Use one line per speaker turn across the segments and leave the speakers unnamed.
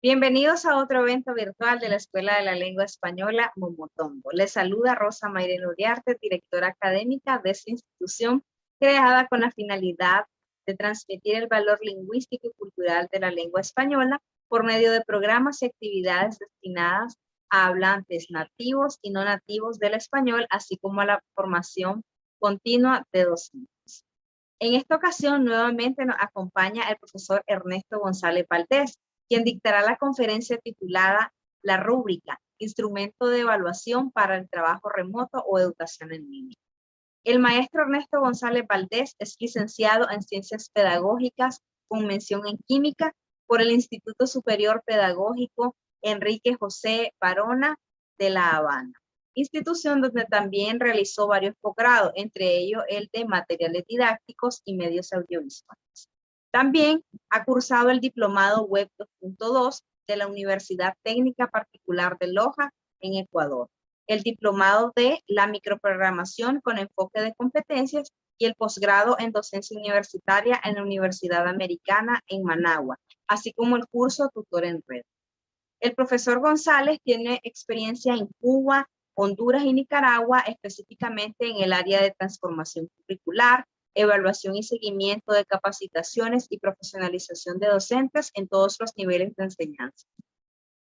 Bienvenidos a otro evento virtual de la Escuela de la Lengua Española Momotombo. Les saluda Rosa Mayrén Uriarte, directora académica de esta institución, creada con la finalidad de transmitir el valor lingüístico y cultural de la lengua española por medio de programas y actividades destinadas a hablantes nativos y no nativos del español, así como a la formación continua de docentes. En esta ocasión, nuevamente nos acompaña el profesor Ernesto González Valdés, quien dictará la conferencia titulada La rúbrica, instrumento de evaluación para el trabajo remoto o educación en línea. El maestro Ernesto González Valdés es licenciado en Ciencias Pedagógicas con mención en Química por el Instituto Superior Pedagógico Enrique José Barona de La Habana, institución donde también realizó varios posgrados, entre ellos el de Materiales Didácticos y Medios Audiovisuales. También ha cursado el diplomado Web 2.2 de la Universidad Técnica Particular de Loja en Ecuador, el diplomado de la microprogramación con enfoque de competencias y el posgrado en docencia universitaria en la Universidad Americana en Managua, así como el curso Tutor en Red. El profesor González tiene experiencia en Cuba, Honduras y Nicaragua, específicamente en el área de transformación curricular, evaluación y seguimiento de capacitaciones y profesionalización de docentes en todos los niveles de enseñanza.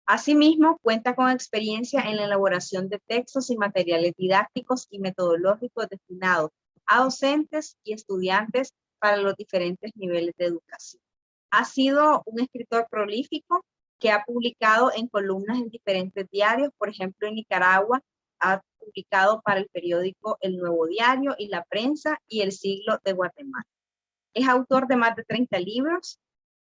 Asimismo, cuenta con experiencia en la elaboración de textos y materiales didácticos y metodológicos destinados a docentes y estudiantes para los diferentes niveles de educación. Ha sido un escritor prolífico que ha publicado en columnas en diferentes diarios. Por ejemplo, en Nicaragua ha publicado para el periódico El Nuevo Diario y La Prensa y El Siglo de Guatemala. Es autor de más de 30 libros.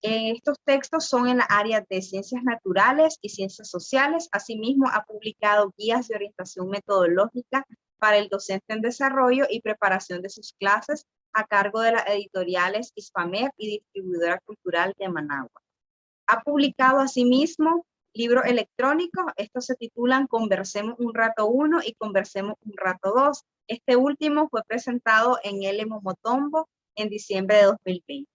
Estos textos son en la área de ciencias naturales y ciencias sociales. Asimismo, ha publicado guías de orientación metodológica para el docente en desarrollo y preparación de sus clases a cargo de las editoriales Hispamer y Distribuidora Cultural de Managua. Ha publicado asimismo libros electrónicos. Estos se titulan Conversemos un rato 1 y Conversemos un rato 2. Este último fue presentado en el Momotombo en diciembre de 2020.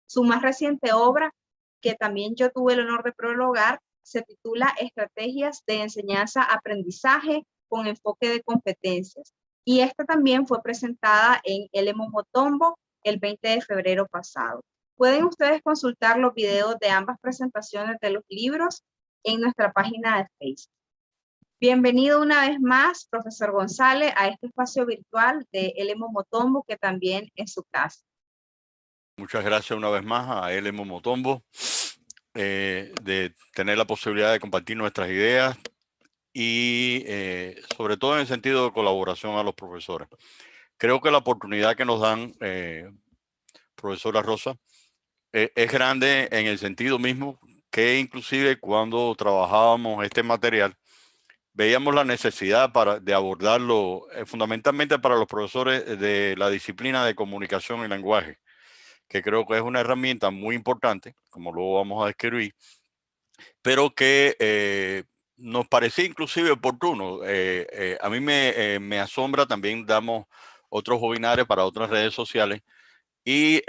Su más reciente obra, que también yo tuve el honor de prologar, se titula Estrategias de Enseñanza-Aprendizaje con enfoque de competencias. Y esta también fue presentada en el Momotombo el 20 de febrero pasado. Pueden ustedes consultar los videos de ambas presentaciones de los libros en nuestra página de Facebook. Bienvenido una vez más, profesor González, a este espacio virtual de el Momotombo, que también es su casa.
Muchas gracias una vez más a El Momotombo de tener la posibilidad de compartir nuestras ideas y sobre todo en el sentido de colaboración a los profesores. Creo que la oportunidad que nos dan, profesora Rosa, es grande en el sentido mismo que inclusive cuando trabajábamos este material, veíamos la necesidad de abordarlo fundamentalmente para los profesores de la disciplina de comunicación y lenguaje, que creo que es una herramienta muy importante, como luego vamos a describir, pero que nos parecía inclusive oportuno. A mí me asombra, también damos otros webinars para otras redes sociales y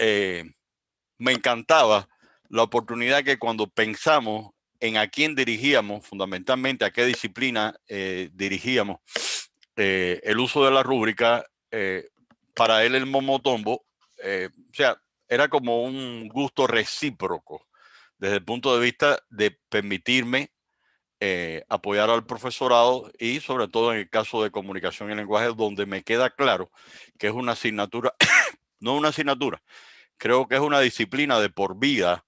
me encantaba la oportunidad que cuando pensamos en a quién dirigíamos, fundamentalmente a qué disciplina dirigíamos, el uso de la rúbrica, para él el Momotombo, o sea, era como un gusto recíproco desde el punto de vista de permitirme apoyar al profesorado y sobre todo en el caso de comunicación y lenguaje, donde me queda claro que es una asignatura, no una asignatura, creo que es una disciplina de por vida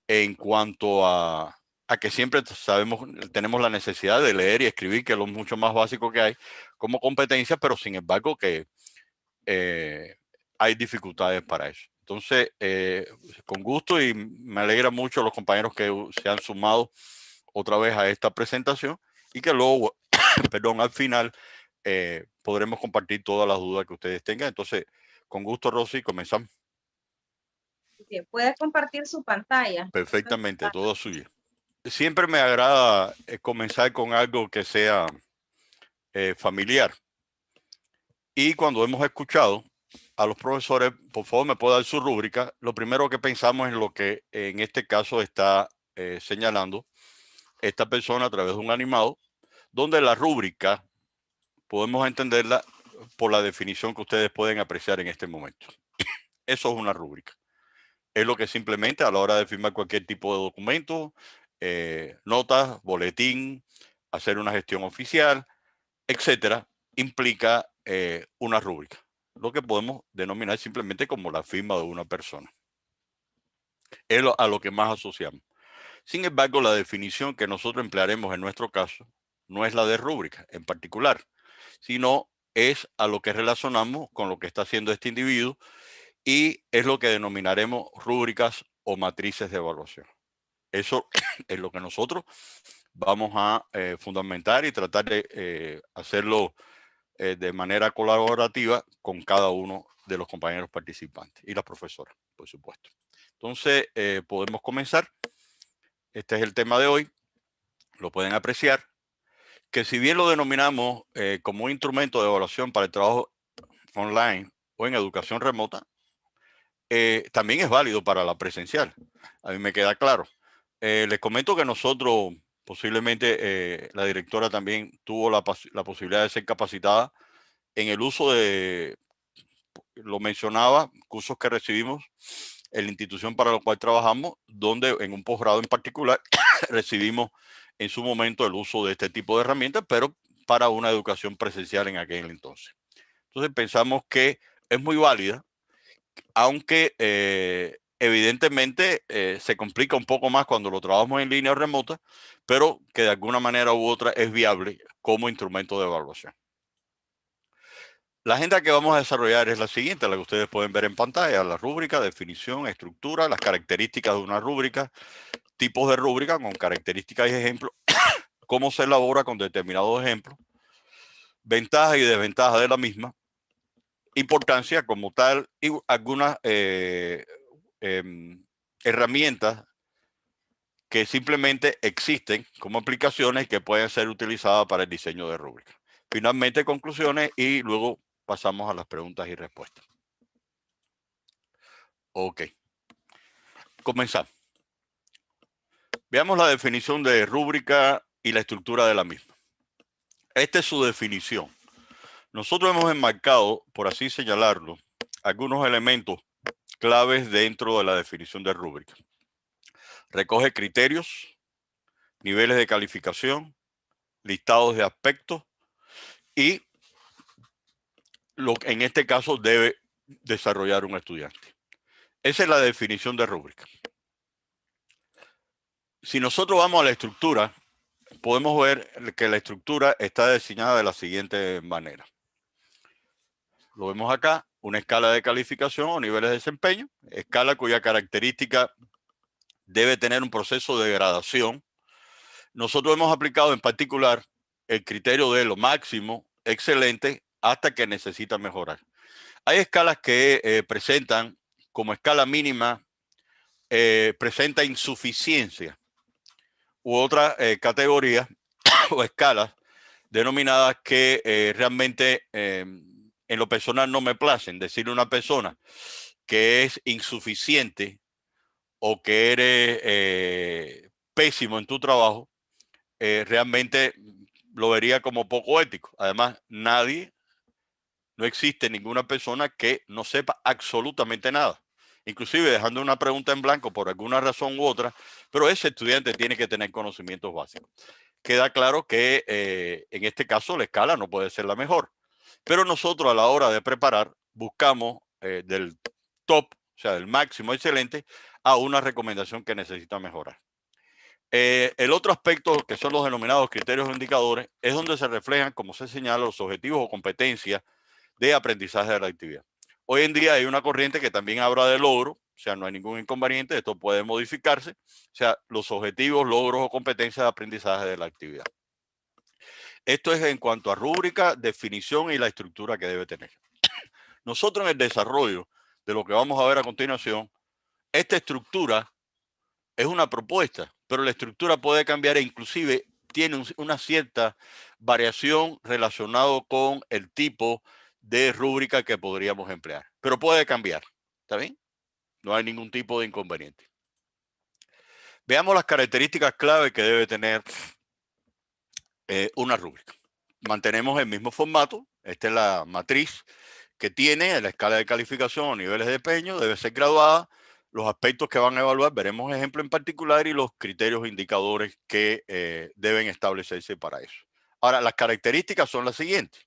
en cuanto a que siempre sabemos, tenemos la necesidad de leer y escribir, que es lo mucho más básico que hay como competencia, pero sin embargo que hay dificultades para eso. Entonces, con gusto, y me alegra mucho los compañeros que se han sumado otra vez a esta presentación y que luego, perdón, al final podremos compartir todas las dudas que ustedes tengan. Entonces, con gusto, Rosy, comenzamos.
Bien, puede compartir su pantalla.
Perfectamente, todo suyo. Siempre me agrada comenzar con algo que sea familiar. Y cuando hemos escuchado a los profesores, por favor me puede dar su rúbrica, lo primero que pensamos en lo que en este caso está señalando esta persona a través de un animado, donde la rúbrica podemos entenderla por la definición que ustedes pueden apreciar en este momento. Eso es una rúbrica. Es lo que simplemente a la hora de firmar cualquier tipo de documento, notas, boletín, hacer una gestión oficial, etcétera, implica una rúbrica, lo que podemos denominar simplemente como la firma de una persona. Es a lo que más asociamos. Sin embargo, la definición que nosotros emplearemos en nuestro caso no es la de rúbrica en particular, sino es a lo que relacionamos con lo que está haciendo este individuo y es lo que denominaremos rúbricas o matrices de evaluación. Eso es lo que nosotros vamos a fundamentar y tratar de hacerlo de manera colaborativa con cada uno de los compañeros participantes y las profesoras, por supuesto. Entonces, podemos comenzar. Este es el tema de hoy. Lo pueden apreciar. Que si bien lo denominamos como un instrumento de evaluación para el trabajo online o en educación remota, también es válido para la presencial. A mí me queda claro. Les comento que nosotros, posiblemente la directora también tuvo la posibilidad de ser capacitada en el uso de, lo mencionaba, cursos que recibimos en la institución para la cual trabajamos, donde en un posgrado en particular recibimos en su momento el uso de este tipo de herramientas, pero para una educación presencial en aquel entonces. Entonces pensamos que es muy válida, aunque evidentemente se complica un poco más cuando lo trabajamos en línea remota, pero que de alguna manera u otra es viable como instrumento de evaluación. La agenda que vamos a desarrollar es la siguiente, la que ustedes pueden ver en pantalla: la rúbrica, definición, estructura, las características de una rúbrica, tipos de rúbrica con características y ejemplos, cómo se elabora con determinados ejemplos, ventajas y desventajas de la misma, importancia como tal y algunas herramientas que simplemente existen como aplicaciones que pueden ser utilizadas para el diseño de rúbricas. Finalmente, conclusiones y luego pasamos a las preguntas y respuestas. Ok. Comenzamos. Veamos la definición de rúbrica y la estructura de la misma. Esta es su definición. Nosotros hemos enmarcado, por así señalarlo, algunos elementos claves dentro de la definición de rúbrica. Recoge criterios, niveles de calificación, listados de aspectos y lo que en este caso debe desarrollar un estudiante. Esa es la definición de rúbrica. Si nosotros vamos a la estructura, podemos ver que la estructura está diseñada de la siguiente manera. Lo vemos acá, una escala de calificación o niveles de desempeño, escala cuya característica debe tener un proceso de gradación. Nosotros hemos aplicado en particular el criterio de lo máximo, excelente, hasta que necesita mejorar. Hay escalas que presentan como escala mínima, presenta insuficiencia, u otra categoría o escalas denominadas que realmente en lo personal no me placen. Decirle a una persona que es insuficiente o que eres pésimo en tu trabajo, realmente lo vería como poco ético. Además, no existe ninguna persona que no sepa absolutamente nada, inclusive dejando una pregunta en blanco por alguna razón u otra, pero ese estudiante tiene que tener conocimientos básicos. Queda claro que en este caso la escala no puede ser la mejor, pero nosotros a la hora de preparar buscamos del top, o sea, del máximo excelente, a una recomendación que necesita mejorar. El otro aspecto, que son los denominados criterios o indicadores, es donde se reflejan, como se señala, los objetivos o competencias de aprendizaje de la actividad. Hoy en día hay una corriente que también habla de logro, o sea, no hay ningún inconveniente, esto puede modificarse, o sea, los objetivos, logros o competencias de aprendizaje de la actividad. Esto es en cuanto a rúbrica, definición y la estructura que debe tener. Nosotros en el desarrollo de lo que vamos a ver a continuación, esta estructura es una propuesta, pero la estructura puede cambiar e inclusive tiene una cierta variación relacionado con el tipo de rúbrica que podríamos emplear, pero puede cambiar, ¿está bien? No hay ningún tipo de inconveniente. Veamos las características clave que debe tener una rúbrica. Mantenemos el mismo formato. Esta es la matriz que tiene la escala de calificación o niveles de empeño. Debe ser graduada. Los aspectos que van a evaluar, veremos ejemplo en particular y los criterios indicadores que deben establecerse para eso. Ahora, las características son las siguientes.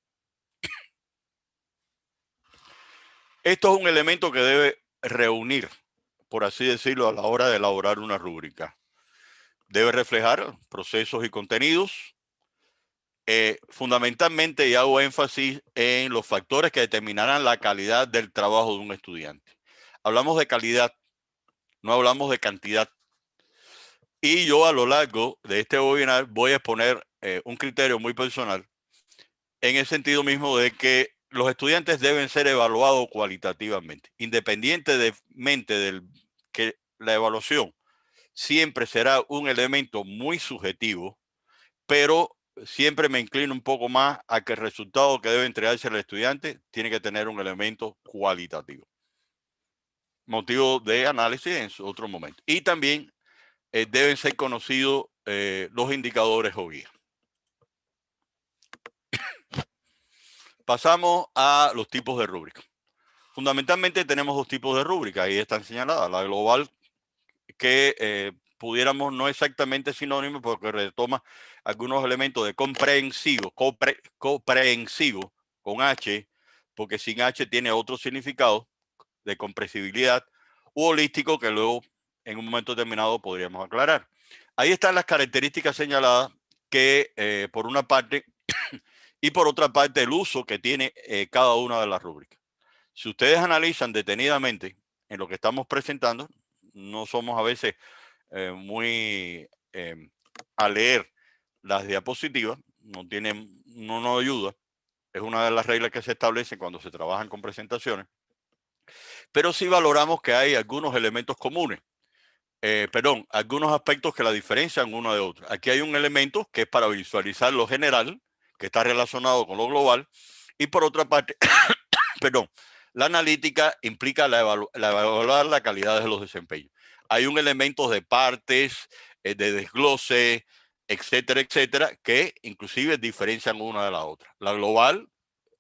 Esto es un elemento que debe reunir, por así decirlo, a la hora de elaborar una rúbrica. Debe reflejar procesos y contenidos. Fundamentalmente, y hago énfasis en los factores que determinarán la calidad del trabajo de un estudiante. Hablamos de calidad, no hablamos de cantidad. Y yo a lo largo de este webinar voy a exponer un criterio muy personal en el sentido mismo de que los estudiantes deben ser evaluados cualitativamente, independientemente del que la evaluación siempre será un elemento muy subjetivo, pero siempre me inclino un poco más a que el resultado que debe entregarse al estudiante tiene que tener un elemento cualitativo. Motivo de análisis en otro momento. Y también deben ser conocidos los indicadores o guías. Pasamos a los tipos de rúbricas. Fundamentalmente tenemos dos tipos de rúbricas, ahí están señaladas. La global, que pudiéramos no exactamente sinónimo porque retoma algunos elementos de comprensivo, comprensivo con H, porque sin H tiene otro significado de comprensibilidad, u holístico, que luego en un momento determinado podríamos aclarar. Ahí están las características señaladas que por una parte y por otra parte el uso que tiene cada una de las rúbricas. Si ustedes analizan detenidamente en lo que estamos presentando, no somos a veces muy a leer las diapositivas, no nos ayuda, es una de las reglas que se establecen cuando se trabajan con presentaciones, pero sí valoramos que hay algunos elementos comunes, algunos aspectos que la diferencian uno de otro. Aquí hay un elemento que es para visualizar lo general, que está relacionado con lo global, y por otra parte, la analítica implica evaluar la calidad de los desempeños. Hay un elemento de partes, de desglose, etcétera, etcétera, que inclusive diferencian una de la otra. La global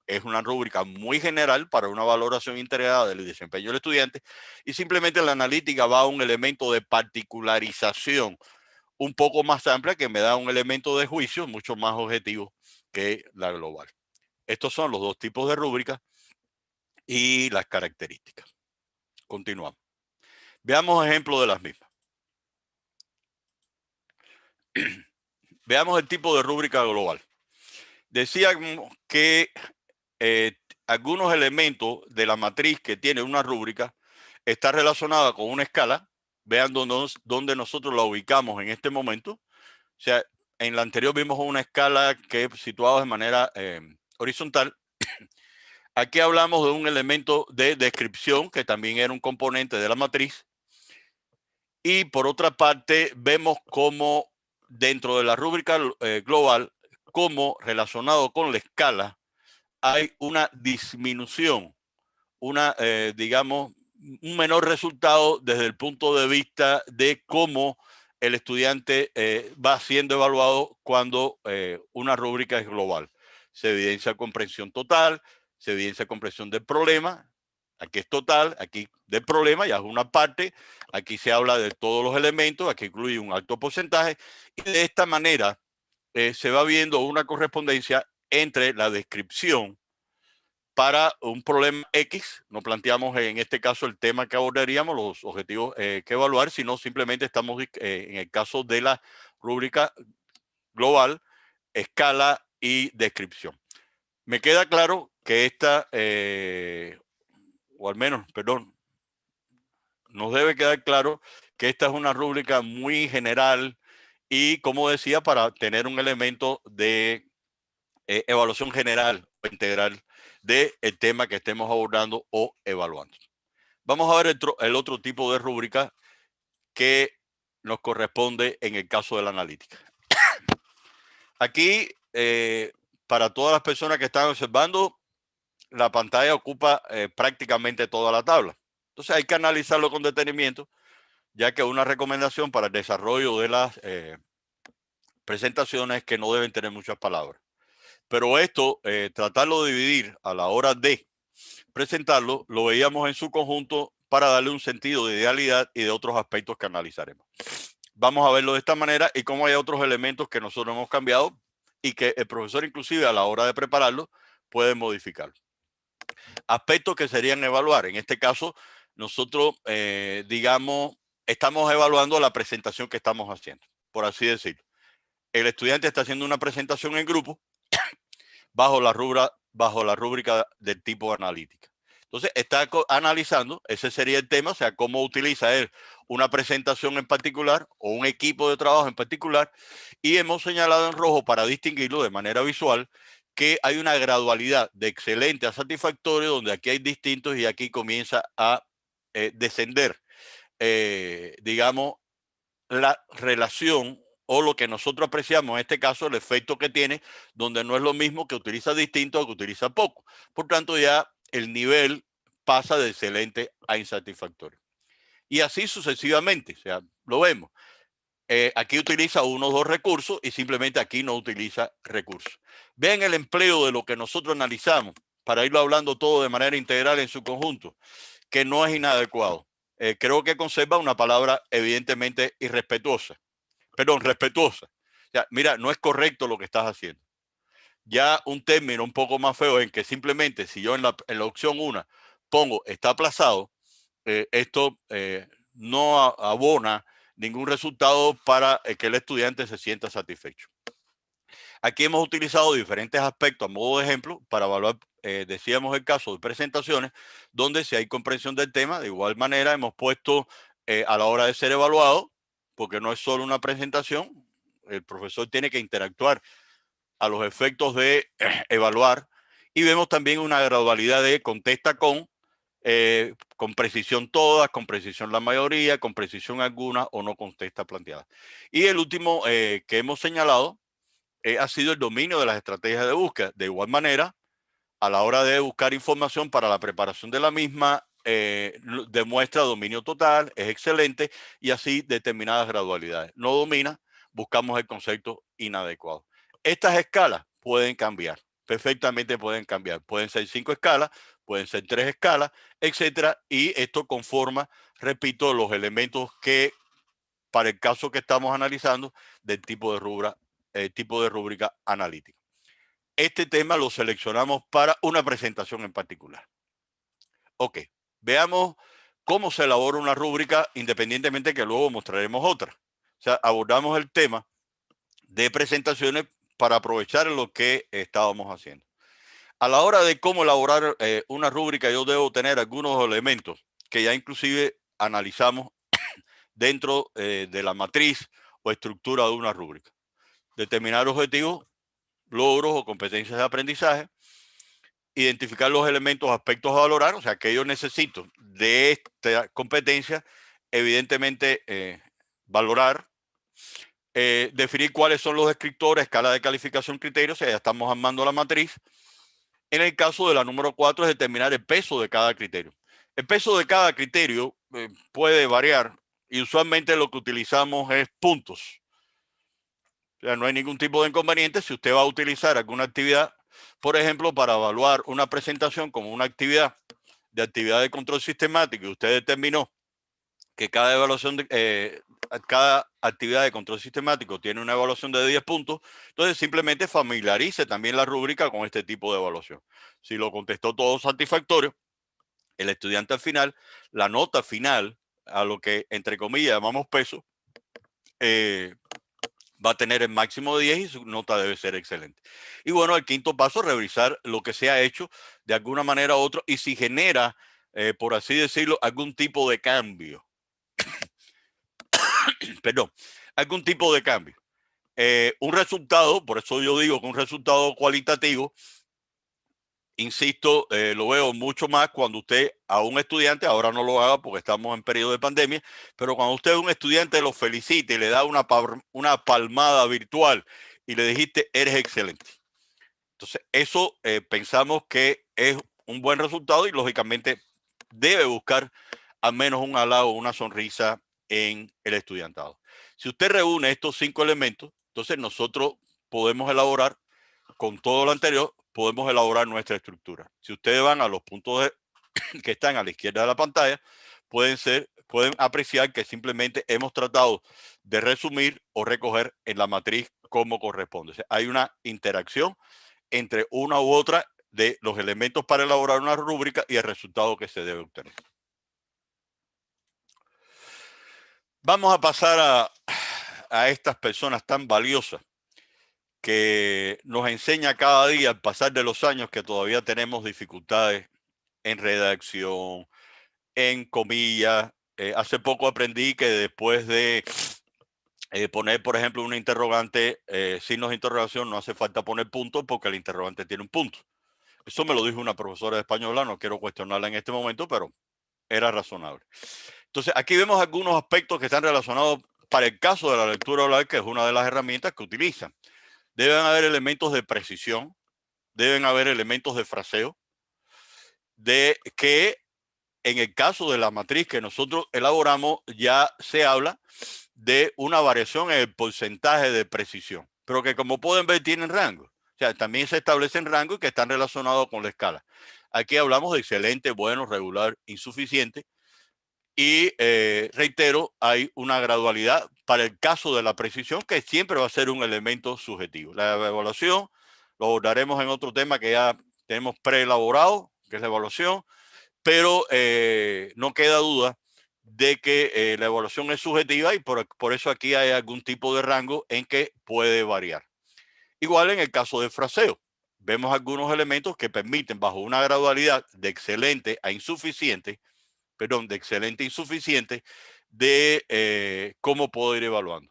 es una rúbrica muy general para una valoración integrada del desempeño del estudiante y simplemente la analítica va a un elemento de particularización un poco más amplia que me da un elemento de juicio mucho más objetivo que la global. Estos son los dos tipos de rúbricas y las características. Continuamos. Veamos ejemplos de las mismas. Veamos el tipo de rúbrica global. Decíamos que algunos elementos de la matriz que tiene una rúbrica está relacionada con una escala. Vean dónde nosotros la ubicamos en este momento. O sea, en la anterior vimos una escala que es situada de manera horizontal. Aquí hablamos de un elemento de descripción que también era un componente de la matriz. Y por otra parte, vemos cómo dentro de la rúbrica global, como relacionado con la escala, hay una disminución, digamos, un menor resultado desde el punto de vista de cómo el estudiante va siendo evaluado cuando una rúbrica es global. Se evidencia comprensión total, se evidencia comprensión del problema. Aquí es total, aquí del problema, ya es una parte. Aquí se habla de todos los elementos, aquí incluye un alto porcentaje. Y de esta manera se va viendo una correspondencia entre la descripción para un problema X. No planteamos en este caso el tema que abordaríamos, los objetivos que evaluar, sino simplemente estamos en el caso de la rúbrica global, escala y descripción. Me queda claro que esta, o al menos, perdón, nos debe quedar claro que esta es una rúbrica muy general y, como decía, para tener un elemento de evaluación general o integral del tema que estemos abordando o evaluando. Vamos a ver el otro tipo de rúbrica que nos corresponde en el caso de la analítica. Aquí, para todas las personas que están observando, la pantalla ocupa prácticamente toda la tabla. Entonces hay que analizarlo con detenimiento ya que una recomendación para el desarrollo de las presentaciones es que no deben tener muchas palabras. Pero esto, tratarlo de dividir a la hora de presentarlo, lo veíamos en su conjunto para darle un sentido de idealidad y de otros aspectos que analizaremos. Vamos a verlo de esta manera y cómo hay otros elementos que nosotros hemos cambiado y que el profesor inclusive a la hora de prepararlo puede modificar. Aspectos que serían evaluar. En este caso, nosotros, digamos, estamos evaluando la presentación que estamos haciendo, por así decirlo. El estudiante está haciendo una presentación en grupo bajo la rúbrica del tipo analítica. Entonces, está analizando, ese sería el tema, o sea, cómo utiliza él una presentación en particular o un equipo de trabajo en particular, y hemos señalado en rojo para distinguirlo de manera visual que hay una gradualidad de excelente a satisfactorio, donde aquí hay distintos y aquí comienza a descender, digamos, la relación o lo que nosotros apreciamos, en este caso, el efecto que tiene, donde no es lo mismo que utiliza distinto o que utiliza poco. Por tanto, ya el nivel pasa de excelente a insatisfactorio. Y así sucesivamente, o sea, lo vemos. Aquí utiliza uno o dos recursos y simplemente aquí no utiliza recursos. Vean el empleo de lo que nosotros analizamos, para irlo hablando todo de manera integral en su conjunto, que no es inadecuado. Creo que conserva una palabra evidentemente irrespetuosa. Perdón, respetuosa. O sea, mira, no es correcto lo que estás haciendo. Ya un término un poco más feo en que simplemente si yo en la opción 1 pongo está aplazado, esto no abona ningún resultado para que el estudiante se sienta satisfecho. Aquí hemos utilizado diferentes aspectos a modo de ejemplo para evaluar, decíamos el caso de presentaciones, donde si hay comprensión del tema, de igual manera hemos puesto a la hora de ser evaluado, porque no es solo una presentación, el profesor tiene que interactuar a los efectos de evaluar, y vemos también una gradualidad de contesta con precisión todas, con precisión la mayoría, con precisión alguna o no contesta planteada. Y el último que hemos señalado ha sido el dominio de las estrategias de búsqueda. De igual manera, a la hora de buscar información para la preparación de la misma, demuestra dominio total, es excelente, y así determinadas gradualidades. No domina, buscamos el concepto inadecuado. Estas escalas pueden cambiar, perfectamente pueden cambiar. Pueden ser 5 escalas, pueden ser 3 escalas, etcétera, y esto conforma, repito, los elementos que, para el caso que estamos analizando, del tipo de rúbrica analítica. Este tema lo seleccionamos para una presentación en particular. Ok, veamos cómo se elabora una rúbrica, independientemente que luego mostraremos otra. O sea, abordamos el tema de presentaciones para aprovechar lo que estábamos haciendo. A la hora de cómo elaborar una rúbrica, yo debo tener algunos elementos que ya inclusive analizamos dentro de la matriz o estructura de una rúbrica. Determinar objetivos, logros o competencias de aprendizaje, identificar los elementos, aspectos a valorar, o sea, que yo necesito de esta competencia, evidentemente valorar, definir cuáles son los descriptores, escala de calificación, criterios, o sea, ya estamos armando la matriz. En el caso de la número 4 es determinar el peso de cada criterio. El peso de cada criterio puede variar y usualmente lo que utilizamos es puntos. O sea, no hay ningún tipo de inconveniente si usted va a utilizar alguna actividad, por ejemplo, para evaluar una presentación como una actividad de control sistemático, y usted determinó que cada actividad de control sistemático tiene una evaluación de 10 puntos, entonces simplemente familiarice también la rúbrica con este tipo de evaluación. Si lo contestó todo satisfactorio, el estudiante al final, la nota final, a lo que entre comillas llamamos peso, va a tener el máximo de 10 y su nota debe ser excelente. Y bueno, el quinto paso, revisar lo que se ha hecho de alguna manera u otra y si genera, por así decirlo, algún tipo de cambio. Perdón, algún tipo de cambio. Un resultado, por eso yo digo que un resultado cualitativo, insisto, lo veo mucho más cuando usted a un estudiante, ahora no lo haga porque estamos en periodo de pandemia, pero cuando usted a un estudiante lo felicita y le da una palmada virtual y le dijiste, eres excelente. Entonces, eso pensamos que es un buen resultado y lógicamente debe buscar al menos un halago, una sonrisa en el estudiantado. Si usted reúne estos 5 elementos, entonces nosotros podemos elaborar, con todo lo anterior, podemos elaborar nuestra estructura. Si ustedes van a los puntos que están a la izquierda de la pantalla, pueden apreciar que simplemente hemos tratado de resumir o recoger en la matriz como corresponde. O sea, hay una interacción entre una u otra de los elementos para elaborar una rúbrica y el resultado que se debe obtener. Vamos a pasar a estas personas tan valiosas que nos enseña cada día, al pasar de los años, que todavía tenemos dificultades en redacción, en comillas. Hace poco aprendí que después de poner, por ejemplo, una interrogante, signos de interrogación, no hace falta poner puntos porque el interrogante tiene un punto. Eso me lo dijo una profesora de española, no quiero cuestionarla en este momento, pero era razonable. Entonces, aquí vemos algunos aspectos que están relacionados para el caso de la lectura oral, que es una de las herramientas que utilizan. Deben haber elementos de precisión, deben haber elementos de fraseo, de que en el caso de la matriz que nosotros elaboramos ya se habla de una variación en el porcentaje de precisión, pero que como pueden ver tienen rango. O sea, también se establecen rangos que están relacionados con la escala. Aquí hablamos de excelente, bueno, regular, insuficiente. Y reitero, hay una gradualidad para el caso de la precisión que siempre va a ser un elemento subjetivo. La evaluación lo abordaremos en otro tema que ya tenemos preelaborado, que es la evaluación, pero no queda duda de que la evaluación es subjetiva y por eso aquí hay algún tipo de rango en que puede variar. Igual en el caso del fraseo, vemos algunos elementos que permiten bajo una gradualidad de excelente a insuficiente, de excelente a insuficiente, de cómo puedo ir evaluando.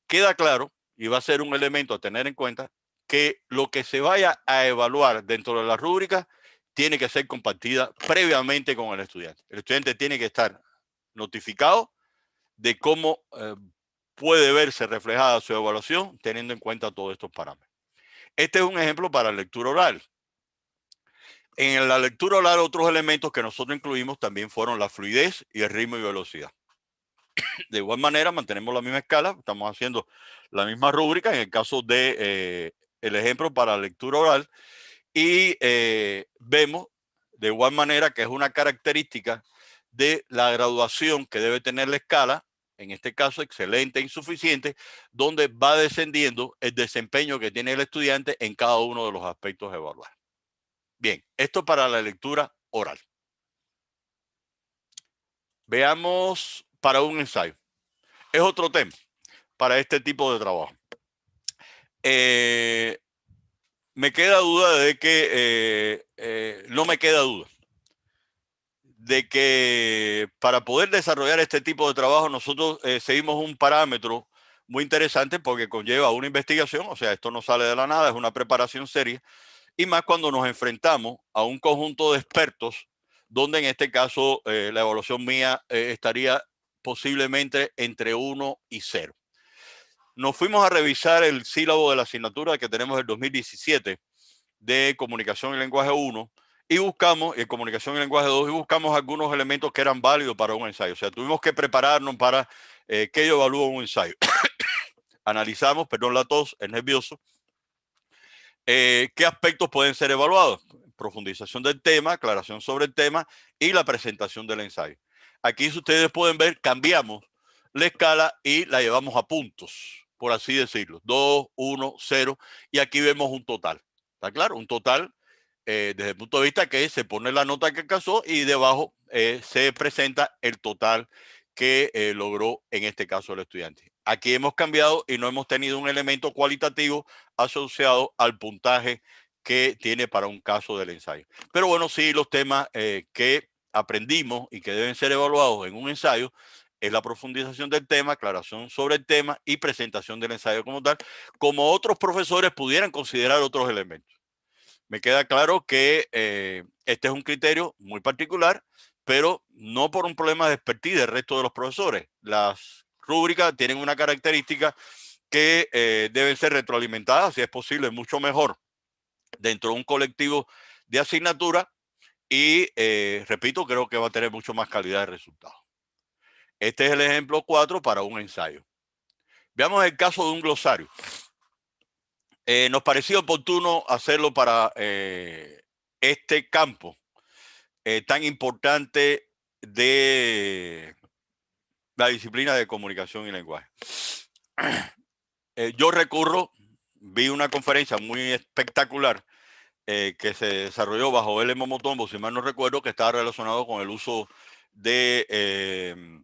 Queda claro, y va a ser un elemento a tener en cuenta, que lo que se vaya a evaluar dentro de la rúbrica tiene que ser compartida previamente con el estudiante. El estudiante tiene que estar notificado de cómo puede verse reflejada su evaluación teniendo en cuenta todos estos parámetros. Este es un ejemplo para lectura oral. En la lectura oral, otros elementos que nosotros incluimos también fueron la fluidez y el ritmo y velocidad. De igual manera, mantenemos la misma escala, estamos haciendo la misma rúbrica en el caso de el ejemplo para lectura oral y vemos de igual manera que es una característica de la graduación que debe tener la escala, en este caso excelente e insuficiente, donde va descendiendo el desempeño que tiene el estudiante en cada uno de los aspectos a evaluar. Bien, esto para la lectura oral. Veamos para un ensayo. Es otro tema para este tipo de trabajo. Me queda duda de que, no me queda duda de que para poder desarrollar este tipo de trabajo nosotros seguimos un parámetro muy interesante porque conlleva una investigación, o sea, esto no sale de la nada, es una preparación seria, y más cuando nos enfrentamos a un conjunto de expertos donde en este caso la evaluación mía estaría posiblemente entre 1 y 0. Nos fuimos a revisar el sílabo de la asignatura que tenemos del 2017 de Comunicación y Lenguaje 1 y buscamos, en Comunicación y Lenguaje 2, y buscamos algunos elementos que eran válidos para un ensayo. O sea, tuvimos que prepararnos para que yo evalúe un ensayo. Analizamos, perdón la tos, es nervioso, qué aspectos pueden ser evaluados. Profundización del tema, aclaración sobre el tema y la presentación del ensayo. Aquí, si ustedes pueden ver, cambiamos la escala y la llevamos a puntos, por así decirlo. 2, 1, 0. Y aquí vemos un total. ¿Está claro? Un total desde el punto de vista que se pone la nota que alcanzó y debajo se presenta el total que logró en este caso el estudiante. Aquí hemos cambiado y no hemos tenido un elemento cualitativo asociado al puntaje que tiene para un caso del ensayo. Pero bueno, sí, los temas que aprendimos y que deben ser evaluados en un ensayo es la profundización del tema, aclaración sobre el tema y presentación del ensayo como tal, como otros profesores pudieran considerar otros elementos. Me queda claro que este es un criterio muy particular, pero no por un problema de expertise del resto de los profesores. Las rúbricas tienen una característica que deben ser retroalimentadas, si es posible, mucho mejor dentro de un colectivo de asignatura y, repito, creo que va a tener mucho más calidad de resultados. Este es el ejemplo 4 para un ensayo. Veamos el caso de un glosario. Nos pareció oportuno hacerlo para este campo tan importante de la disciplina de comunicación y lenguaje. Yo vi una conferencia muy espectacular que se desarrolló bajo L. Momotombo, si mal no recuerdo, que estaba relacionado con el uso de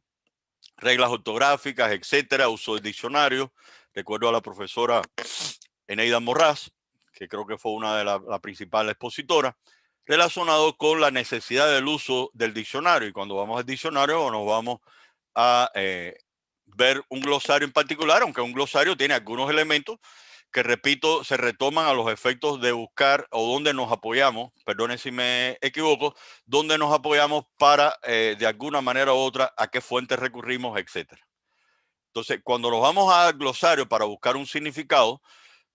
reglas ortográficas, etcétera, uso del diccionario. Recuerdo a la profesora Eneida Morraz, que creo que fue una de las principales expositoras, relacionado con la necesidad del uso del diccionario. Y cuando vamos al diccionario nos vamos a ver un glosario en particular, aunque un glosario tiene algunos elementos que, repito, se retoman a los efectos de buscar o donde nos apoyamos, perdonen si me equivoco, donde nos apoyamos para, de alguna manera u otra, a qué fuentes recurrimos, etcétera. Entonces, cuando nos vamos al glosario para buscar un significado,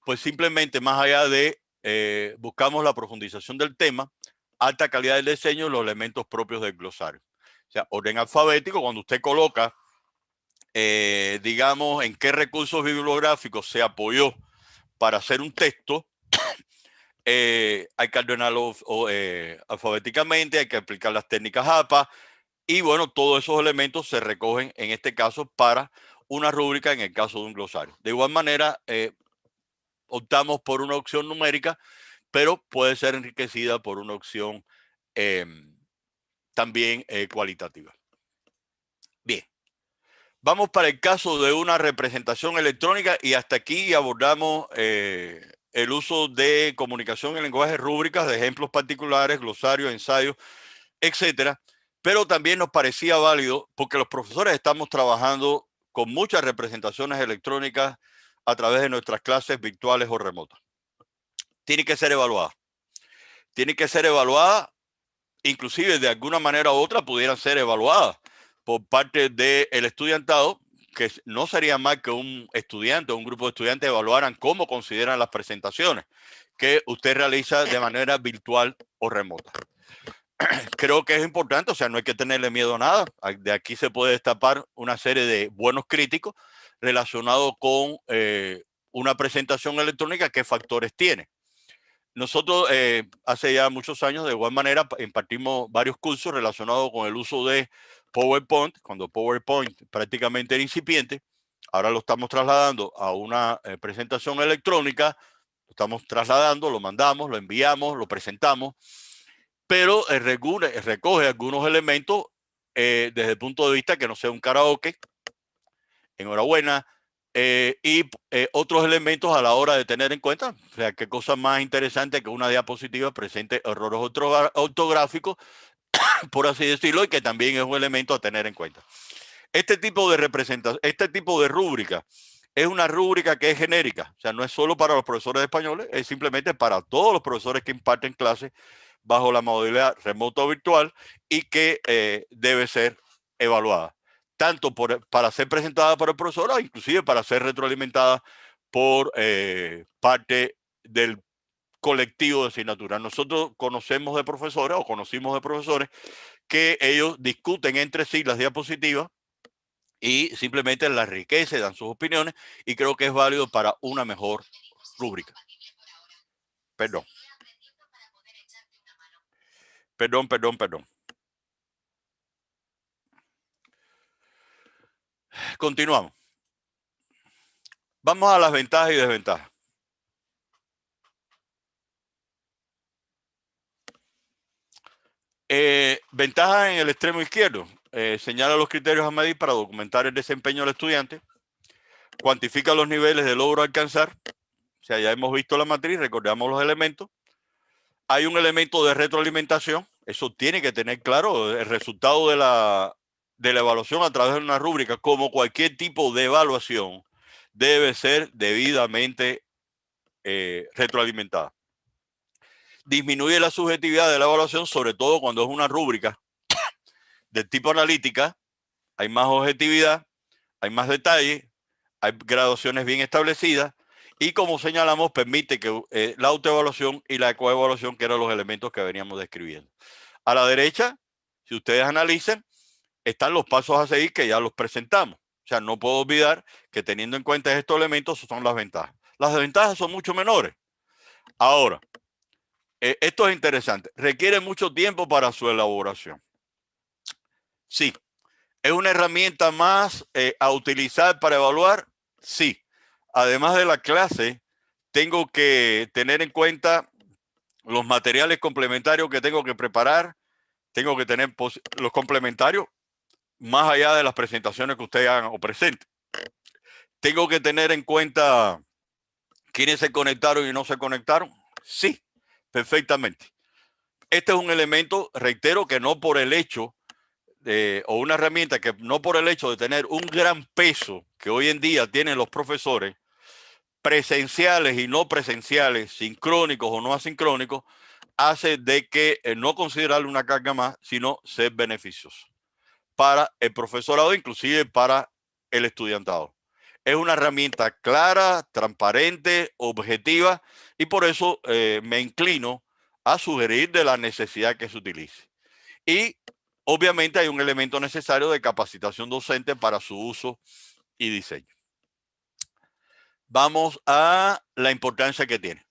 pues simplemente más allá de buscamos la profundización del tema, alta calidad del diseño y los elementos propios del glosario. O sea, orden alfabético, cuando usted coloca, digamos, en qué recursos bibliográficos se apoyó para hacer un texto, hay que ordenarlo alfabéticamente, hay que aplicar las técnicas APA y bueno, todos esos elementos se recogen en este caso para una rúbrica en el caso de un glosario. De igual manera, optamos por una opción numérica, pero puede ser enriquecida por una opción también cualitativa. Bien. Vamos para el caso de una representación electrónica y hasta aquí abordamos el uso de comunicación en lenguaje, rúbricas, de ejemplos particulares, glosarios, ensayos, etcétera. Pero también nos parecía válido porque los profesores estamos trabajando con muchas representaciones electrónicas a través de nuestras clases virtuales o remotas. Tiene que ser evaluada. Tiene que ser evaluada, inclusive de alguna manera u otra pudieran ser evaluadas por parte del estudiantado, que no sería más que un estudiante o un grupo de estudiantes evaluaran cómo consideran las presentaciones que usted realiza de manera virtual o remota. Creo que es importante, o sea, no hay que tenerle miedo a nada. De aquí se puede destapar una serie de buenos críticos relacionados con una presentación electrónica, qué factores tiene. Nosotros hace ya muchos años, de igual manera, impartimos varios cursos relacionados con el uso de PowerPoint, cuando PowerPoint prácticamente era incipiente. Ahora lo estamos trasladando a una presentación electrónica, lo estamos trasladando, lo mandamos, lo enviamos, lo presentamos, pero recoge algunos elementos desde el punto de vista que no sea un karaoke. Enhorabuena. Y otros elementos a la hora de tener en cuenta, o sea, qué cosa más interesante que una diapositiva presente errores ortográficos, por así decirlo, y que también es un elemento a tener en cuenta. Este tipo de representación, este tipo de rúbrica, es una rúbrica que es genérica, o sea, no es solo para los profesores españoles, es simplemente para todos los profesores que imparten clases bajo la modalidad remota o virtual y que debe ser evaluada, tanto para ser presentada por el profesor o inclusive para ser retroalimentada por parte del colectivo de asignatura. Nosotros conocemos de profesores o conocimos de profesores que ellos discuten entre sí las diapositivas y simplemente las enriquecen, dan sus opiniones y creo que es válido para una mejor rúbrica. Perdón. Perdón. Continuamos. Vamos a las ventajas y desventajas. Ventajas en el extremo izquierdo. Señala los criterios a medir para documentar el desempeño del estudiante. Cuantifica los niveles de logro a alcanzar. O sea, ya hemos visto la matriz, recordamos los elementos. Hay un elemento de retroalimentación. Eso tiene que tener claro el resultado de la evaluación a través de una rúbrica, como cualquier tipo de evaluación, debe ser debidamente retroalimentada. Disminuye la subjetividad de la evaluación, sobre todo cuando es una rúbrica del tipo analítica. Hay más objetividad, hay más detalle, hay graduaciones bien establecidas y, como señalamos, permite que la autoevaluación y la coevaluación, que eran los elementos que veníamos describiendo. A la derecha, si ustedes analizan, están los pasos a seguir que ya los presentamos. O sea, no puedo olvidar que teniendo en cuenta estos elementos son las ventajas. Las desventajas son mucho menores. Ahora, esto es interesante. ¿Requiere mucho tiempo para su elaboración? Sí. ¿Es una herramienta más a utilizar para evaluar? Sí. Además de la clase, tengo que tener en cuenta los materiales complementarios que tengo que preparar. Tengo que tener los complementarios más allá de las presentaciones que ustedes hagan o presenten. Tengo que tener en cuenta quiénes se conectaron y no se conectaron. Sí, perfectamente. Este es un elemento, reitero, que no por el hecho o una herramienta que no por el hecho de tener un gran peso que hoy en día tienen los profesores, presenciales y no presenciales, sincrónicos o no asincrónicos, hace de que no considerarle una carga más, sino ser beneficioso para el profesorado, inclusive para el estudiantado. Es una herramienta clara, transparente, objetiva, y por eso me inclino a sugerir de la necesidad que se utilice. Y obviamente hay un elemento necesario de capacitación docente para su uso y diseño. Vamos a la importancia que tiene.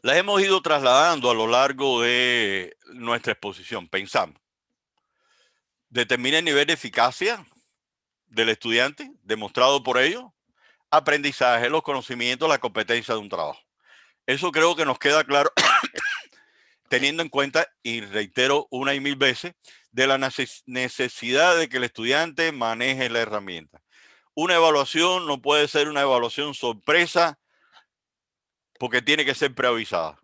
La hemos ido trasladando a lo largo de nuestra exposición. Pensamos. Determina el nivel de eficacia del estudiante, demostrado por ello. Aprendizaje, los conocimientos, la competencia de un trabajo. Eso creo que nos queda claro teniendo en cuenta, y reitero una y mil veces, de la necesidad de que el estudiante maneje la herramienta. Una evaluación no puede ser una evaluación sorpresa porque tiene que ser preavisada,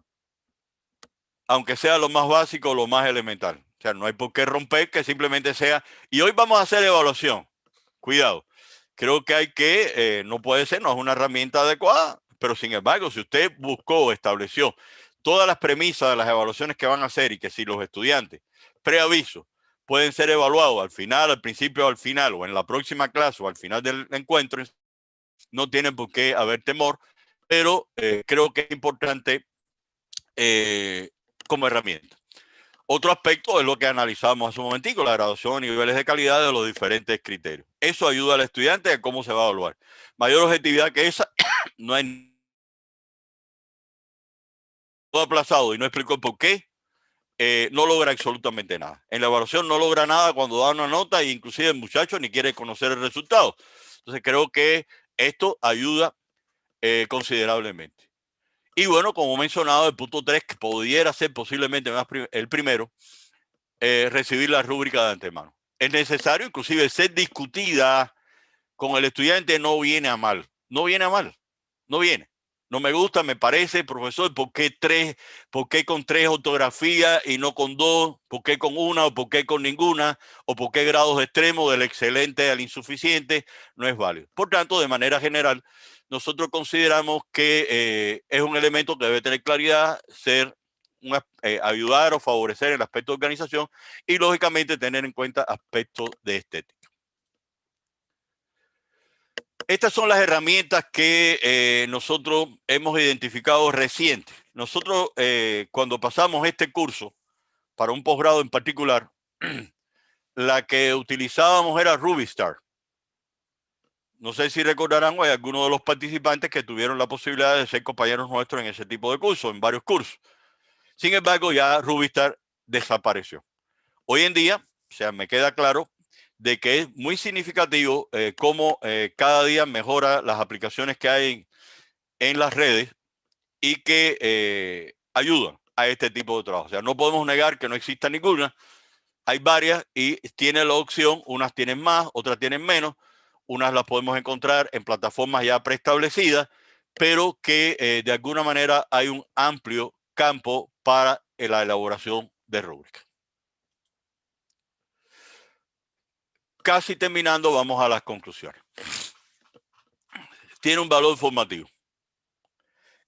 aunque sea lo más básico, lo más elemental. O sea, no hay por qué romper que simplemente sea, y hoy vamos a hacer evaluación. Cuidado. Creo que hay que, no puede ser, no es una herramienta adecuada, pero sin embargo, si usted buscó, estableció todas las premisas de las evaluaciones que van a hacer y que si los estudiantes, preaviso, pueden ser evaluados al final, al principio, al final, o en la próxima clase o al final del encuentro, no tienen por qué haber temor, pero creo que es importante como herramienta. Otro aspecto es lo que analizamos hace un momentico, la graduación, niveles de calidad de los diferentes criterios. Eso ayuda al estudiante a cómo se va a evaluar. Mayor objetividad que esa, no hay todo aplazado y no explicó por qué, no logra absolutamente nada. En la evaluación no logra nada cuando da una nota e inclusive el muchacho ni quiere conocer el resultado. Entonces creo que esto ayuda considerablemente. Y bueno, como mencionado, el punto 3, que pudiera ser posiblemente más el primero, recibir la rúbrica de antemano. Es necesario, inclusive, ser discutida con el estudiante, no viene a mal. No viene a mal. No viene. No me gusta, me parece, profesor, ¿por qué tres? ¿Por qué con 3 ortografías y no con 2? ¿Por qué con una o por qué con ninguna? ¿O por qué grados extremos del excelente al insuficiente? No es válido. Por tanto, de manera general, nosotros consideramos que es un elemento que debe tener claridad, ser ayudar o favorecer el aspecto de organización y, lógicamente, tener en cuenta aspectos de estética. Estas son las herramientas que nosotros hemos identificado recientes. Nosotros, cuando pasamos este curso para un posgrado en particular, la que utilizábamos era Rubistar. No sé si recordarán o hay algunos de los participantes que tuvieron la posibilidad de ser compañeros nuestros en ese tipo de cursos, en varios cursos. Sin embargo, ya Rubistar desapareció. Hoy en día, o sea, me queda claro de que es muy significativo cómo cada día mejora las aplicaciones que hay en las redes y que ayudan a este tipo de trabajo. O sea, no podemos negar que no exista ninguna. Hay varias y tiene la opción, unas tienen más, otras tienen menos. Unas las podemos encontrar en plataformas ya preestablecidas, pero que de alguna manera hay un amplio campo para la elaboración de rúbricas. Casi terminando, vamos a las conclusiones. Tiene un valor formativo.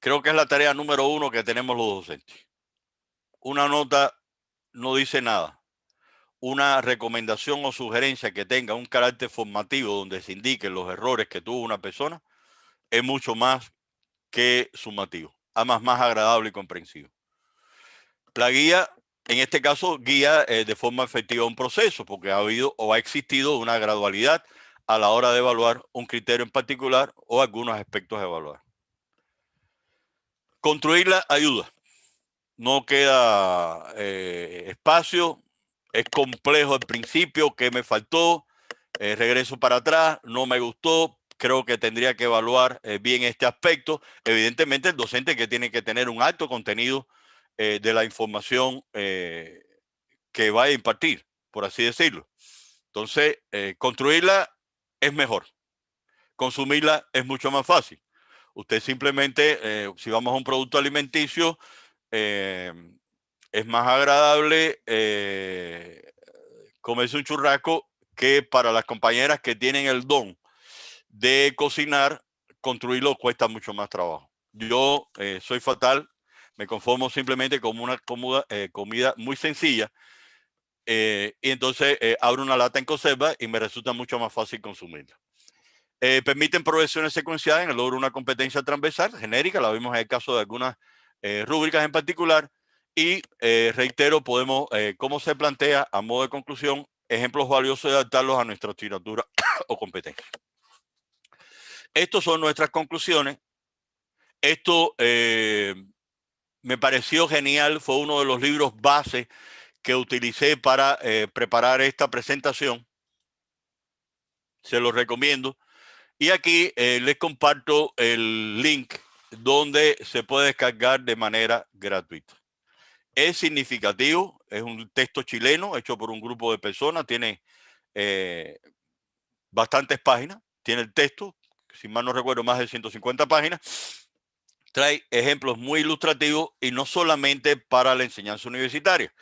Creo que es la tarea número 1 que tenemos los docentes. Una nota no dice nada. Una recomendación o sugerencia que tenga un carácter formativo donde se indiquen los errores que tuvo una persona es mucho más que sumativo, además más agradable y comprensivo. La guía en este caso, guía de forma efectiva un proceso, porque ha habido o ha existido una gradualidad a la hora de evaluar un criterio en particular o algunos aspectos a evaluar. Construirla ayuda. No queda espacio, es complejo al principio, ¿qué me faltó? Regreso para atrás, no me gustó, creo que tendría que evaluar bien este aspecto. Evidentemente el docente que tiene que tener un alto contenido de la información que va a impartir, por así decirlo. Entonces, construirla es mejor, consumirla es mucho más fácil. Usted simplemente, si vamos a un producto alimenticio, es más agradable comerse un churrasco que para las compañeras que tienen el don de cocinar, construirlo cuesta mucho más trabajo. Yo soy fatal, me conformo simplemente con una comida muy sencilla y entonces abro una lata en conserva y me resulta mucho más fácil consumirla. Permiten progresiones secuenciadas en el logro de una competencia transversal, genérica, la vimos en el caso de algunas rúbricas en particular, y reitero, podemos, como se plantea a modo de conclusión, ejemplos valiosos de adaptarlos a nuestra asignatura o competencia. Estas son nuestras conclusiones. Esto me pareció genial, fue uno de los libros base que utilicé para preparar esta presentación. Se los recomiendo. Y aquí les comparto el link donde se puede descargar de manera gratuita. Es significativo, es un texto chileno hecho por un grupo de personas, tiene bastantes páginas, tiene el texto, si mal no recuerdo, más de 150 páginas, trae ejemplos muy ilustrativos y no solamente para la enseñanza universitaria,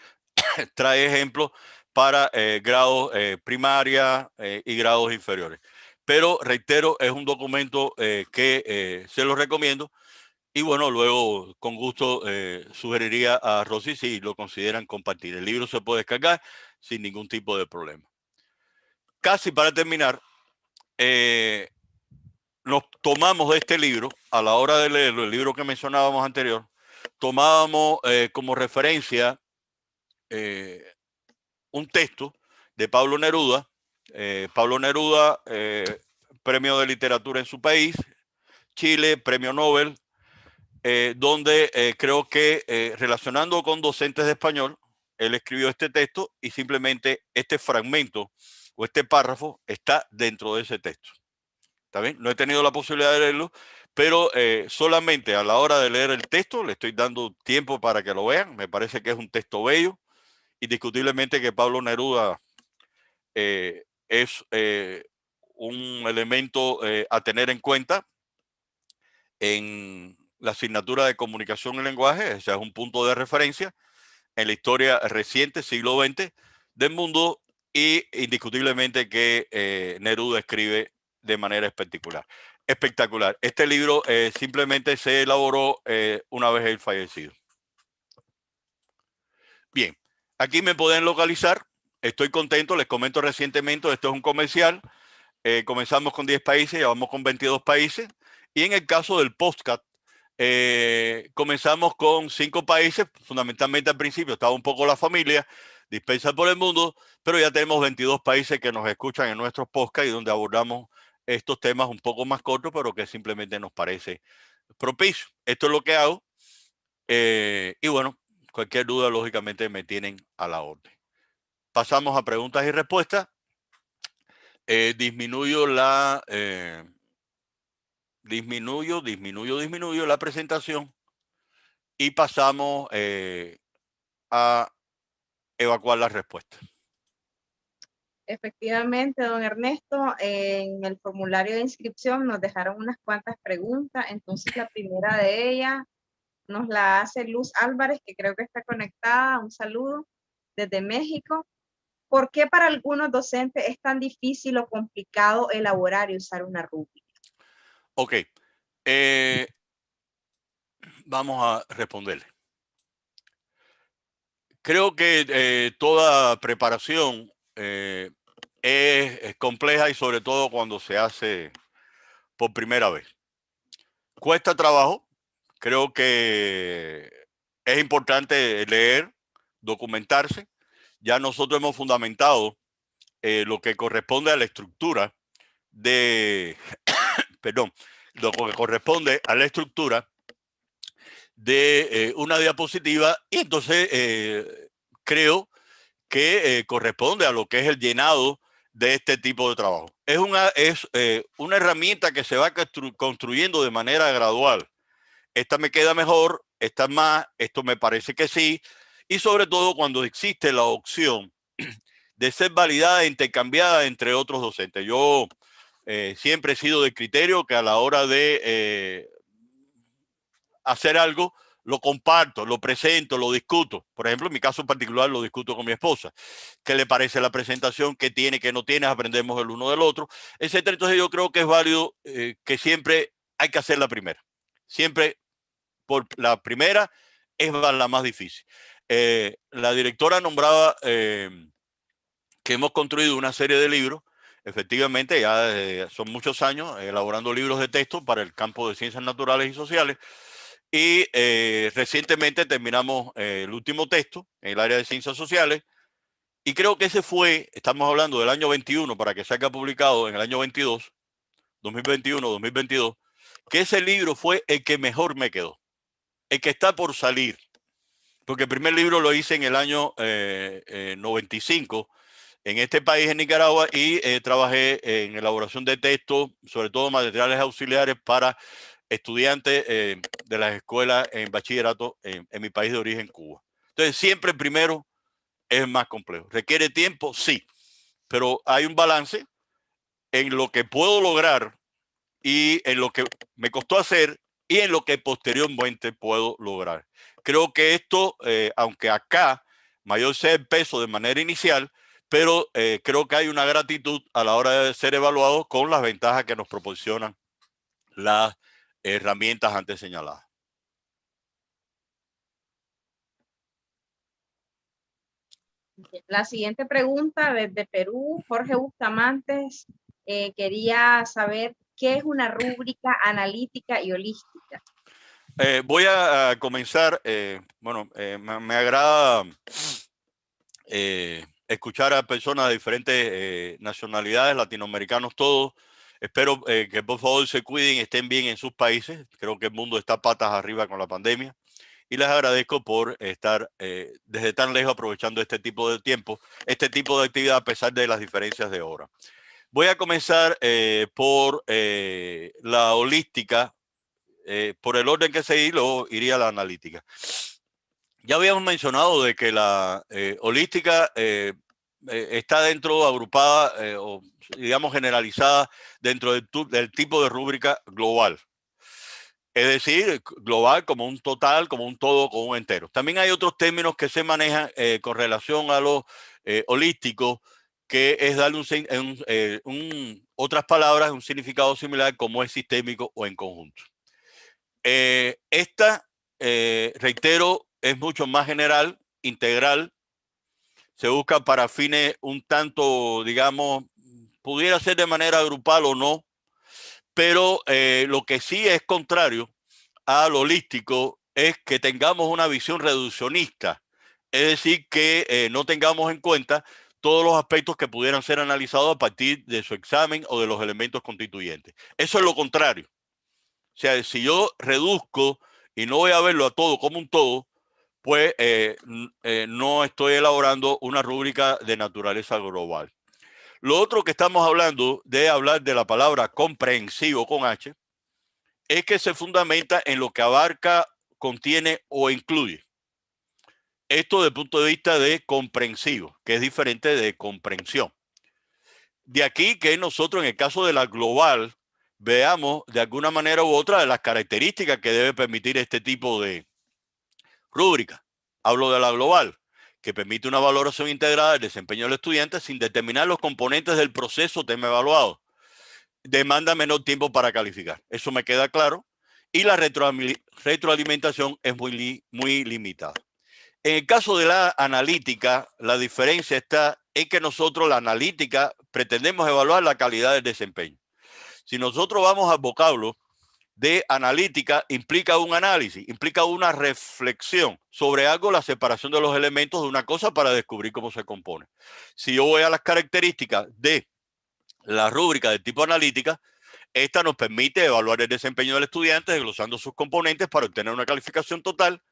trae ejemplos para grados primaria y grados inferiores. Pero reitero, es un documento que se lo recomiendo y bueno, luego con gusto sugeriría a Rosy si lo consideran compartir. El libro se puede descargar sin ningún tipo de problema. Casi para terminar, nos tomamos de este libro, a la hora de leerlo, el libro que mencionábamos anterior, tomábamos como referencia un texto de Pablo Neruda. Pablo Neruda, premio de literatura en su país, Chile, premio Nobel, donde creo que relacionando con docentes de español, él escribió este texto y simplemente este fragmento o este párrafo está dentro de ese texto. ¿Está bien? No he tenido la posibilidad de leerlo, pero solamente a la hora de leer el texto le estoy dando tiempo para que lo vean. Me parece que es un texto bello. Indiscutiblemente que Pablo Neruda es un elemento a tener en cuenta en la asignatura de comunicación y lenguaje. O sea, es un punto de referencia en la historia reciente, siglo XX, del mundo y indiscutiblemente que Neruda escribe de manera espectacular. Espectacular. Este libro simplemente se elaboró una vez él fallecido. Bien, aquí me pueden localizar. Estoy contento, les comento recientemente, esto es un comercial. Comenzamos con 10 países, ya vamos con 22 países. Y en el caso del podcast, comenzamos con 5 países, fundamentalmente al principio estaba un poco la familia dispersa por el mundo, pero ya tenemos 22 países que nos escuchan en nuestros podcasts y donde abordamos estos temas un poco más cortos, pero que simplemente nos parece propicio. Esto es lo que hago. Y bueno, cualquier duda, lógicamente, me tienen a la orden. Pasamos a preguntas y respuestas. Disminuyo la presentación y pasamos a evacuar las respuestas.
Efectivamente, don Ernesto, en el formulario de inscripción nos dejaron unas cuantas preguntas. Entonces, la primera de ellas nos la hace Luz Álvarez, que creo que está conectada. Un saludo desde México. ¿Por qué para algunos docentes es tan difícil o complicado elaborar y usar una rúbrica?
Ok. Vamos a responderle. Creo que toda preparación es compleja y sobre todo cuando se hace por primera vez. Cuesta trabajo. Creo que es importante leer, documentarse. Ya nosotros hemos fundamentado lo que corresponde a la estructura de, perdón, lo que corresponde a la estructura de una diapositiva, y entonces creo que corresponde a lo que es el llenado de este tipo de trabajo. Es una herramienta que se va construyendo de manera gradual. Esta me queda mejor, esta más, esto me parece que sí, y sobre todo cuando existe la opción de ser validada e intercambiada entre otros docentes. Yo siempre he sido de criterio que a la hora de hacer algo, lo comparto, lo presento, lo discuto. Por ejemplo, en mi caso en particular lo discuto con mi esposa. ¿Qué le parece la presentación? ¿Qué tiene, qué no tiene? Aprendemos el uno del otro, etcétera. Entonces yo creo que es válido que siempre hay que hacer la primera. Siempre por la primera es la más difícil. La directora nombraba que hemos construido una serie de libros. Efectivamente, ya son muchos años elaborando libros de texto para el campo de ciencias naturales y sociales. Y recientemente terminamos el último texto en el área de ciencias sociales. Y creo que ese fue, estamos hablando del año 21 para que salga publicado en el año 22, 2021, 2022, que ese libro fue el que mejor me quedó, el que está por salir. Porque el primer libro lo hice en el año 95 en este país, en Nicaragua, y trabajé en elaboración de textos, sobre todo materiales auxiliares para estudiantes de las escuelas en bachillerato en mi país de origen, Cuba. Entonces, siempre primero es más complejo. ¿Requiere tiempo? Sí, pero hay un balance en lo que puedo lograr y en lo que me costó hacer y en lo que posteriormente puedo lograr. Creo que esto, aunque acá mayor sea el peso de manera inicial, pero creo que hay una gratitud a la hora de ser evaluados con las ventajas que nos proporcionan las herramientas antes señaladas.
La siguiente pregunta desde Perú, Jorge Buscamantes quería saber qué es una rúbrica analítica y holística.
Voy a comenzar, me agrada escuchar a personas de diferentes nacionalidades, latinoamericanos todos. Espero que por favor se cuiden, estén bien en sus países. Creo que el mundo está patas arriba con la pandemia. Y les agradezco por estar desde tan lejos aprovechando este tipo de tiempo, este tipo de actividad a pesar de las diferencias de hora. Voy a comenzar por la holística, por el orden que seguí, luego iría a la analítica. Ya habíamos mencionado de que la holística está dentro, agrupada o digamos generalizada dentro del tipo de rúbrica global. Es decir, global como un total, como un todo, como un entero. También hay otros términos que se manejan con relación a lo holístico, que es darle otras palabras, un significado similar como es sistémico o en conjunto. Reitero, es mucho más general, integral, se busca para fines un tanto, digamos, pudiera ser de manera grupal o no, pero lo que sí es contrario a lo holístico es que tengamos una visión reduccionista, es decir, que no tengamos en cuenta todos los aspectos que pudieran ser analizados a partir de su examen o de los elementos constituyentes. Eso es lo contrario. O sea, si yo reduzco y no voy a verlo a todo como un todo, pues no estoy elaborando una rúbrica de naturaleza global. Lo otro que estamos hablando de hablar de la palabra comprensivo con H es que se fundamenta en lo que abarca, contiene o incluye. Esto desde el punto de vista de comprensivo, que es diferente de comprensión. De aquí que nosotros en el caso de la global veamos de alguna manera u otra de las características que debe permitir este tipo de rúbrica. Hablo de la global, que permite una valoración integrada del desempeño del estudiante sin determinar los componentes del proceso tema evaluado. Demanda menor tiempo para calificar. Eso me queda claro. Y la retroalimentación es muy limitada. En el caso de la analítica, la diferencia está en que nosotros, la analítica, pretendemos evaluar la calidad del desempeño. Si nosotros vamos al vocablo de analítica implica un análisis, implica una reflexión sobre algo, la separación de los elementos de una cosa para descubrir cómo se compone. Si yo voy a las características de la rúbrica de tipo analítica, esta nos permite evaluar el desempeño del estudiante desglosando sus componentes para obtener una calificación total,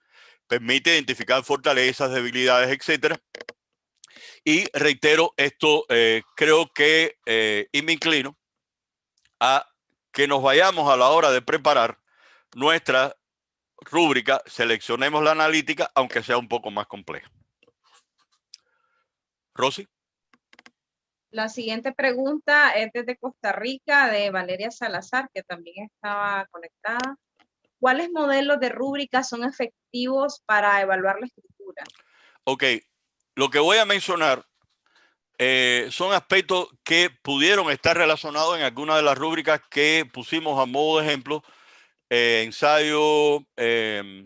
permite identificar fortalezas, debilidades, etcétera. Y reitero, esto creo que, y me inclino a que nos vayamos a la hora de preparar nuestra rúbrica, seleccionemos la analítica, aunque sea un poco más compleja. Rosy.
La siguiente pregunta es desde Costa Rica, de Valeria Salazar, que también estaba conectada. ¿Cuáles modelos de rúbrica son efectivos para evaluar la escritura?
Ok, lo que voy a mencionar son aspectos que pudieron estar relacionados en alguna de las rúbricas que pusimos a modo de ejemplo, ensayo,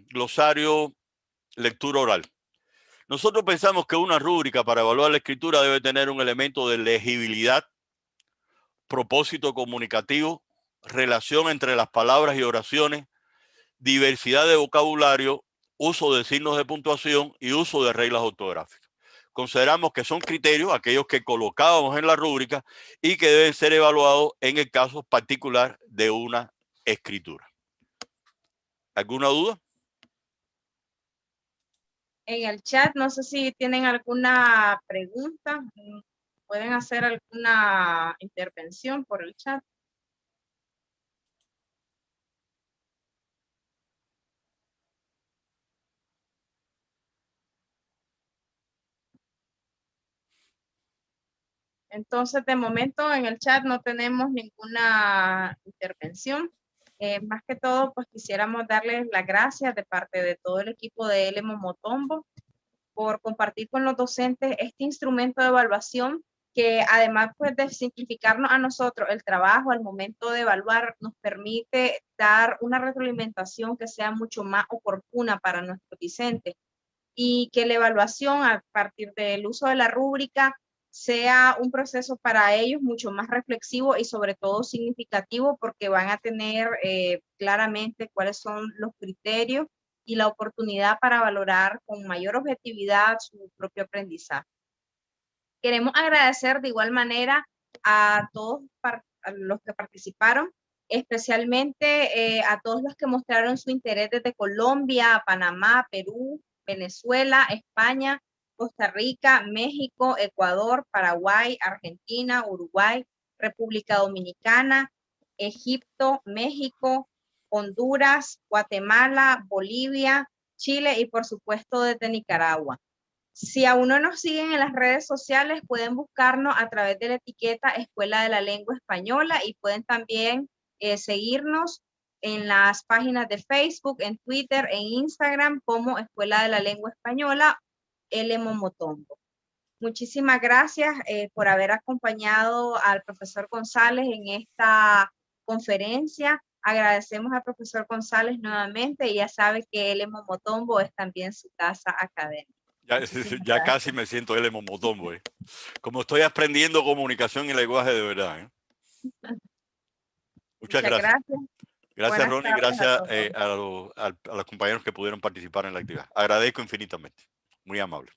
glosario, lectura oral. Nosotros pensamos que una rúbrica para evaluar la escritura debe tener un elemento de legibilidad, propósito comunicativo, relación entre las palabras y oraciones, diversidad de vocabulario, uso de signos de puntuación y uso de reglas ortográficas. Consideramos que son criterios aquellos que colocábamos en la rúbrica y que deben ser evaluados en el caso particular de una escritura. ¿Alguna duda?
En el chat, no sé si tienen alguna pregunta. Pueden hacer alguna intervención por el chat. Entonces, de momento en el chat no tenemos ninguna intervención. Más que todo, pues quisiéramos darles las gracias de parte de todo el equipo de L Momotombo por compartir con los docentes este instrumento de evaluación que, además pues, de simplificarnos a nosotros el trabajo al momento de evaluar, nos permite dar una retroalimentación que sea mucho más oportuna para nuestros docentes y que la evaluación a partir del uso de la rúbrica sea un proceso para ellos mucho más reflexivo y sobre todo significativo, porque van a tener claramente cuáles son los criterios y la oportunidad para valorar con mayor objetividad su propio aprendizaje. Queremos agradecer de igual manera a todos a los que participaron, especialmente a todos los que mostraron su interés desde Colombia, Panamá, Perú, Venezuela, España, Costa Rica, México, Ecuador, Paraguay, Argentina, Uruguay, República Dominicana, Egipto, México, Honduras, Guatemala, Bolivia, Chile y por supuesto desde Nicaragua. Si aún no nos siguen en las redes sociales, pueden buscarnos a través de la etiqueta Escuela de la Lengua Española y pueden también seguirnos en las páginas de Facebook, en Twitter, en Instagram como Escuela de la Lengua Española, L Momotombo. Muchísimas gracias por haber acompañado al profesor González en esta conferencia. Agradecemos al profesor González nuevamente y ya sabe que L Momotombo es también su casa académica.
Ya casi me siento L Momotombo. Como estoy aprendiendo comunicación y lenguaje de verdad. Muchas gracias. Gracias, Ronnie. Gracias a los compañeros que pudieron participar en la actividad. Agradezco infinitamente. Muy amable.